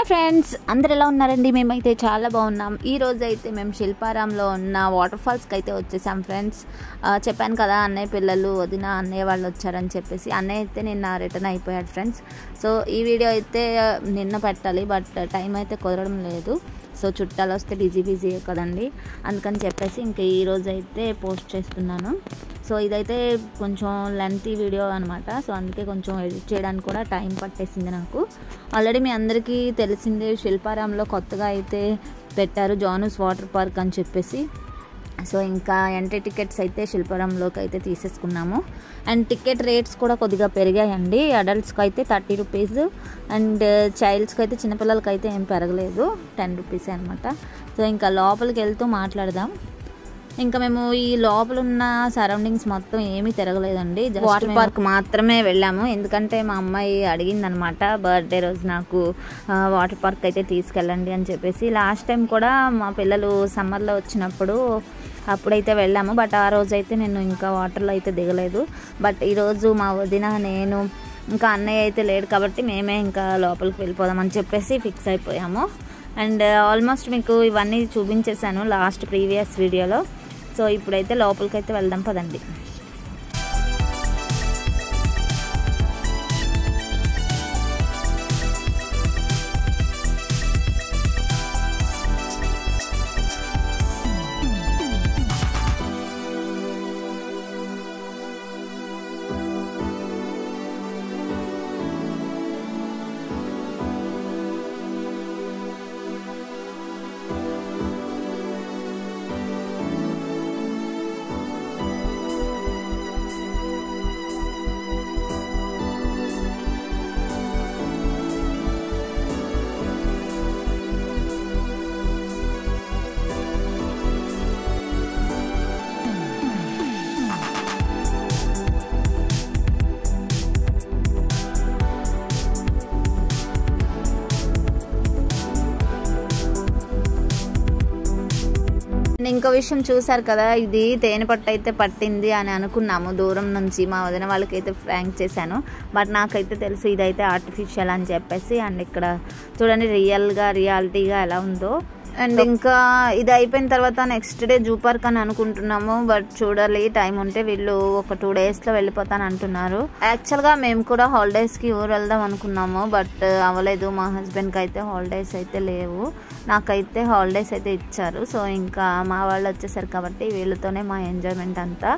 Hi friends, అందరు ఎలా ఉన్నారండి? మేమైతే చాలా బాగున్నాం. ఈ రోజు అయితే మేము శిల్పారాంలో ఉన్న వాటర్ ఫాల్స్కి అయితే వచ్చేసాం ఫ్రెండ్స్. చెప్పాను కదా, అన్నయ్య పిల్లలు వదిన అన్నయ్య వాళ్ళు వచ్చారని చెప్పేసి. అన్నయ్య అయితే నిన్న రిటర్న్ అయిపోయాడు ఫ్రెండ్స్. సో ఈ వీడియో అయితే నిన్న పెట్టాలి, బట్ టైం అయితే కుదరడం లేదు. సో చుట్టాలు వస్తే బిజీ కదండి, అందుకని చెప్పేసి ఇంకా ఈరోజు అయితే పోస్ట్ చేస్తున్నాను. సో ఇదైతే కొంచెం లెంతీ వీడియో అనమాట. సో అందుకే కొంచెం ఎడిట్ చేయడానికి కూడా టైం పట్టేసింది నాకు. ఆల్రెడీ మీ అందరికీ తెలిసిందే, శిల్పారాంలో కొత్తగా అయితే పెట్టారు జానూస్ వాటర్ పార్క్ అని చెప్పేసి. సో ఇంకా ఎంట్రీ టికెట్స్ అయితే శిల్పారాంలోకి అయితే తీసేసుకున్నాము. అండ్ టికెట్ రేట్స్ కూడా కొద్దిగా పెరిగాయండి. అడల్ట్స్కి అయితే 30 రూపీస్, అండ్ చైల్డ్స్కి అయితే చిన్నపిల్లలకి అయితే ఏం పెరగలేదు, 10 రూపీస్ అనమాట. సో ఇంకా లోపలికి వెళ్తూ మాట్లాడదాం. ఇంకా మేము ఈ లోపల ఉన్న సరౌండింగ్స్ మొత్తం ఏమీ తిరగలేదండి, వాటర్ పార్క్ మాత్రమే వెళ్ళాము. ఎందుకంటే మా అమ్మాయి అడిగిందనమాట, బర్త్డే రోజు నాకు వాటర్ పార్క్ అయితే తీసుకెళ్ళండి అని చెప్పేసి. లాస్ట్ టైం కూడా మా పిల్లలు సమ్మర్లో వచ్చినప్పుడు అప్పుడైతే వెళ్ళాము, బట్ ఆ రోజు అయితే నేను ఇంకా వాటర్లో అయితే దిగలేదు. బట్ ఈరోజు మా వదిన, నేను, ఇంకా అన్నయ్య అయితే లేడు కాబట్టి మేమే ఇంకా లోపలికి వెళ్ళిపోదామని చెప్పేసి ఫిక్స్ అయిపోయాము. అండ్ ఆల్మోస్ట్ మీకు ఇవన్నీ చూపించేశాను లాస్ట్ ప్రీవియస్ వీడియోలో. సో ఇప్పుడైతే లోపలికి అయితే వెళ్దాం పదండి. ఇంకో విషయం చూసారు కదా, ఇది తేనె పట్టు అయితే పట్టింది అని అనుకున్నాము దూరం నుంచి. మా వదిన వాళ్ళకైతే ఫ్రాంక్ చేశాను, బట్ నాకైతే తెలుసు ఇదైతే ఆర్టిఫిషియల్ అని చెప్పేసి. అండ్ ఇక్కడ చూడండి రియాలిటీగా ఎలా ఉందో. అండ్ ఇంకా ఇది అయిపోయిన తర్వాత నెక్స్ట్ డే జూ పార్క్ అని అనుకుంటున్నాము, బట్ చూడాలి, టైం ఉంటే వీళ్ళు ఒక 2 డేస్లో వెళ్ళిపోతాను అంటున్నారు. యాక్చువల్గా మేము కూడా హాలిడేస్కి ఊరు వెళ్దాం అనుకున్నాము, బట్ అవ్వలేదు. మా హస్బెండ్కి అయితే హాలిడేస్ అయితే లేవు, నాకైతే హాలిడేస్ అయితే ఇచ్చారు. సో ఇంకా మా వాళ్ళు వచ్చేసారు కాబట్టి వీళ్ళతోనే మా ఎంజాయ్మెంట్ అంతా.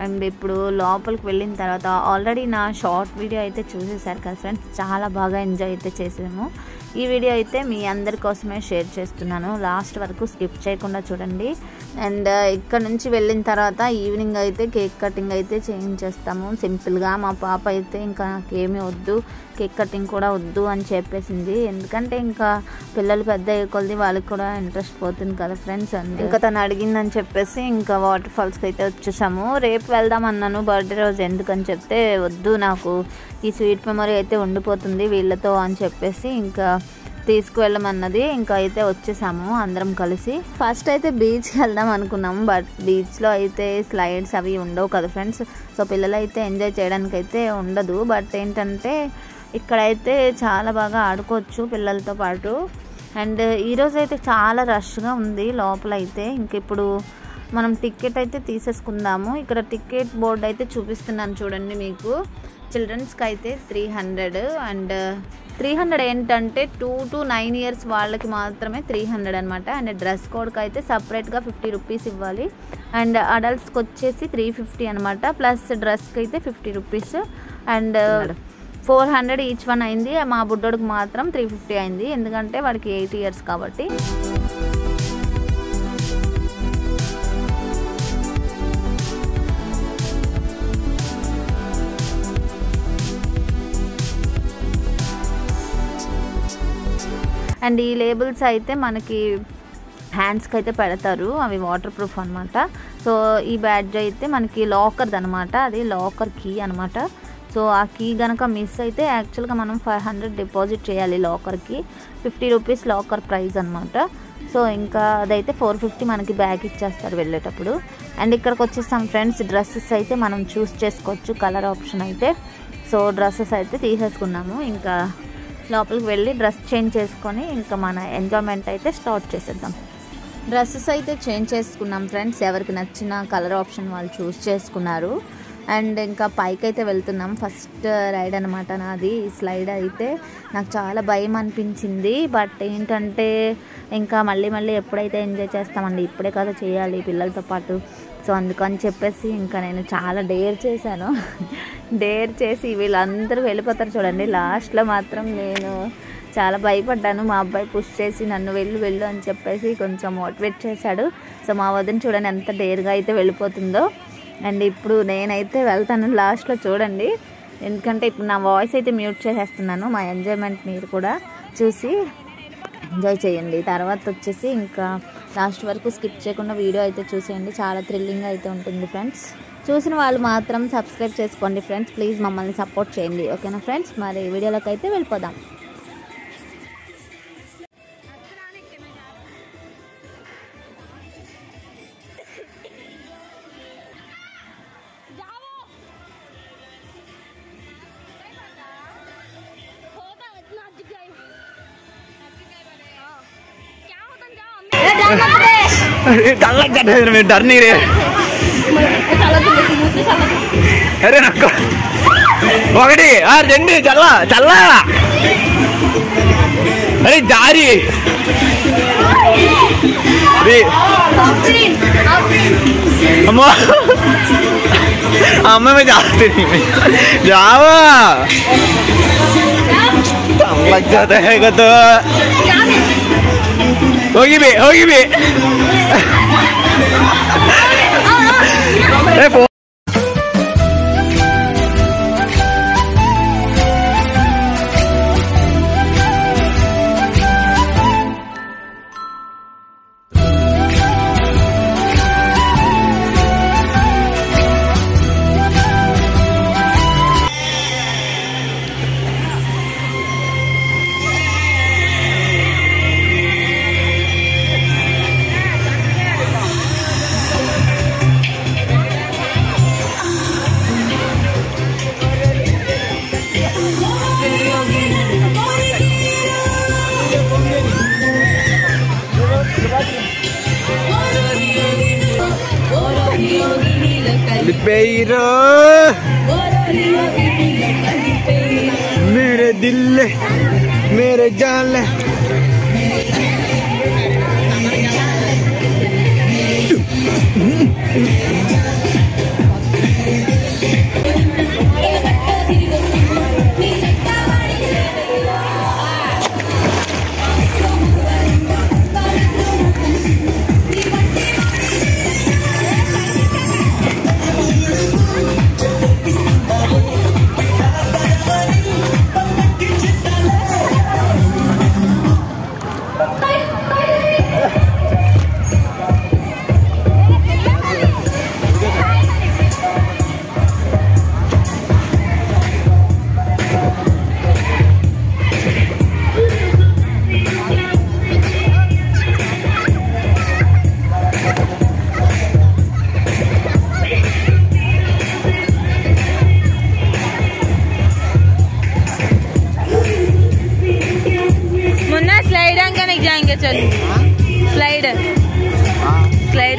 అండ్ ఇప్పుడు లోపలికి వెళ్ళిన తర్వాత ఆల్రెడీ నా షార్ట్ వీడియో అయితే చూసేసారు కదా ఫ్రెండ్స్, చాలా బాగా ఎంజాయ్ అయితే చేసాము. ఈ వీడియో అయితే మీ అందరి కోసమే షేర్ చేస్తున్నాను, లాస్ట్ వరకు స్కిప్ చేయకుండా చూడండి. అండ్ ఇక్కడ నుంచి వెళ్ళిన తర్వాత ఈవినింగ్ అయితే కేక్ కటింగ్ అయితే చేయించేస్తాము సింపుల్గా. మా పాప అయితే ఇంకా నాకేమీ వద్దు, కేక్ కటింగ్ కూడా వద్దు అని చెప్పేసింది. ఎందుకంటే ఇంకా పిల్లలు పెద్ద అయ్యే కొద్ది వాళ్ళకి కూడా ఇంట్రెస్ట్ పోతుంది కదా ఫ్రెండ్స్. అండ్ ఇంకా తను అడిగిందని చెప్పేసి ఇంకా వాటర్ ఫాల్స్కి అయితే వచ్చేసాము. రేపు వెళ్దాం అన్నాను బర్త్డే రోజు, ఎందుకని చెప్తే వద్దు, నాకు ఈ స్వీట్ మెమరీ అయితే ఉండిపోతుంది వీళ్ళతో అని చెప్పేసి ఇంకా తీసుకువెళ్ళమన్నది. ఇంకా అయితే వచ్చేసాము అందరం కలిసి. ఫస్ట్ అయితే బీచ్కి వెళ్దాం అనుకున్నాము, బట్ బీచ్లో అయితే స్లైడ్స్ అవి ఉండవు కదా ఫ్రెండ్స్. సో పిల్లలు అయితే ఎంజాయ్ చేయడానికి అయితే ఉండదు, బట్ ఏంటంటే ఇక్కడైతే చాలా బాగా ఆడుకోవచ్చు పిల్లలతో పాటు. అండ్ ఈరోజు అయితే చాలా రష్గా ఉంది లోపల అయితే. ఇంక ఇప్పుడు మనం టికెట్ అయితే తీసేసుకుందాము. ఇక్కడ టికెట్ బోర్డు అయితే చూపిస్తున్నాను చూడండి మీకు. చిల్డ్రన్స్కి అయితే 300, అండ్ 300 ఏంటంటే 2 to 9 years వాళ్ళకి మాత్రమే 300 అనమాట. అండ్ డ్రెస్ కోడ్కి అయితే సపరేట్గా 50 రూపీస్ ఇవ్వాలి. అండ్ అడల్ట్స్కి వచ్చేసి 350 అనమాట, ప్లస్ డ్రెస్కి అయితే 50 రూపీస్. అండ్ 400 ఈచ్ వన్ అయింది. మా బుడ్డోడికి మాత్రం 350 అయింది, ఎందుకంటే వాడికి 8 years కాబట్టి. అండ్ ఈ లేబుల్స్ అయితే మనకి హ్యాండ్స్కి అయితే పెడతారు, అవి వాటర్ ప్రూఫ్ అనమాట. సో ఈ బ్యాడ్జ్ అయితే మనకి లాకర్ది అనమాట, అది లాకర్ కీ అనమాట. సో ఆ కీ కనుక మిస్ అయితే యాక్చువల్గా మనం 500 డిపాజిట్ చేయాలి లాకర్కి, 50 రూపీస్ లాకర్ ప్రైస్ అనమాట. సో ఇంకా అదైతే 450 మనకి బ్యాగ్ ఇచ్చేస్తారు వెళ్ళేటప్పుడు. అండ్ ఇక్కడికి వచ్చేసాం ఫ్రెండ్స్. డ్రెస్సెస్ అయితే మనం చూస్ చేసుకోవచ్చు, కలర్ ఆప్షన్ అయితే. సో డ్రెస్సెస్ అయితే తీసేసుకున్నాము. ఇంకా లోపలికి వెళ్ళి డ్రెస్ చేంజ్ చేసుకొని ఇంకా మన ఎంజాయ్మెంట్ అయితే స్టార్ట్ చేసేద్దాం. డ్రెస్సెస్ అయితే చేంజ్ చేసుకున్నాం ఫ్రెండ్స్. ఎవరికి నచ్చిన కలర్ ఆప్షన్ వాళ్ళు చూస్ చేసుకున్నారు. అండ్ ఇంకా పైకి అయితే వెళ్తున్నాం. ఫస్ట్ రైడ్ అనమాట నాది. ఈ స్లైడ్ అయితే నాకు చాలా భయం అనిపించింది. బట్ ఏంటంటే ఇంకా మళ్ళీ ఎప్పుడైతే ఎంజాయ్ చేస్తామండి, ఇప్పుడే కదా చేయాలి పిల్లలతో పాటు. సో అందుకని చెప్పేసి ఇంకా నేను చాలా డేర్ చేశాను. డేర్ చేసి వీళ్ళందరూ వెళ్ళిపోతారు చూడండి. లాస్ట్లో మాత్రం నేను చాలా భయపడ్డాను. మా అబ్బాయి పుష్ చేసి నన్ను వెళ్ళు అని చెప్పేసి కొంచెం మోటివేట్ చేశాడు. సో మా వదిన చూడండి ఎంత డేర్గా అయితే వెళ్ళిపోతుందో. అండ్ ఇప్పుడు నేనైతే వెళ్తాను లాస్ట్లో చూడండి. ఎందుకంటే ఇప్పుడు నా వాయిస్ అయితే మ్యూట్ చేసేస్తున్నాను. మా ఎంజాయ్మెంట్ మీరు కూడా చూసి ఎంజాయ్ చేయండి. తర్వాత వచ్చేసి ఇంకా లాస్ట్ వరకు స్కిప్ చేయకుండా వీడియో అయితే చూసేయండి. చాలా థ్రిల్లింగ్ అయితే ఉంటుంది ఫ్రెండ్స్. చూసిన వాళ్ళు మాత్రం సబ్స్క్రైబ్ చేసుకోండి ఫ్రెండ్స్. ప్లీజ్ మమ్మల్ని సపోర్ట్ చేయండి, ఓకేనా ఫ్రెండ్స్. మరి వీడియోలోకి అయితే వెళ్ళిపోదాం. डर नहीं रहे। अरे नक्को ఒకటి రెండు చల్ల చల్ల अरे जारी अम्मा अम्मा मैं जाती नहीं जावा लग जाता है तो होगी भी बेरो मेरे दिल मेरे जान जाएंगे चलो स्लाइड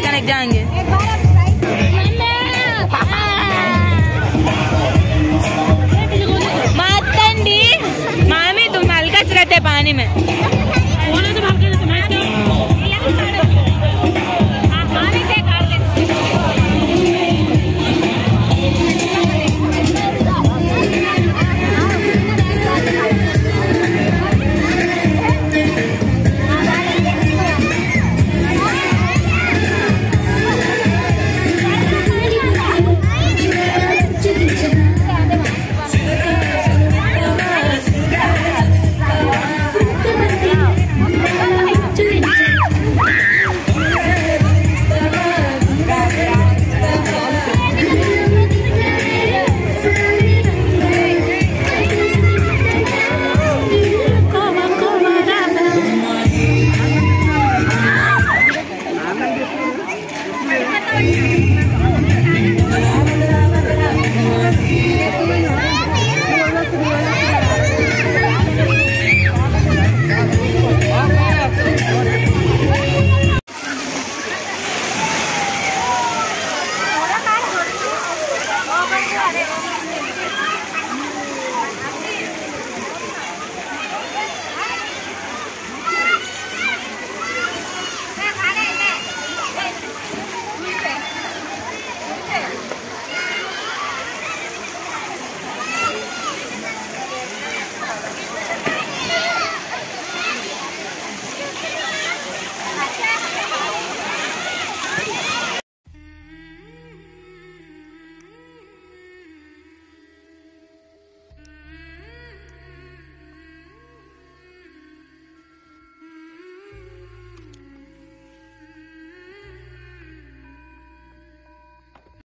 करने जाएंगे मातंडी मामी तुम हल्का रहते पानी में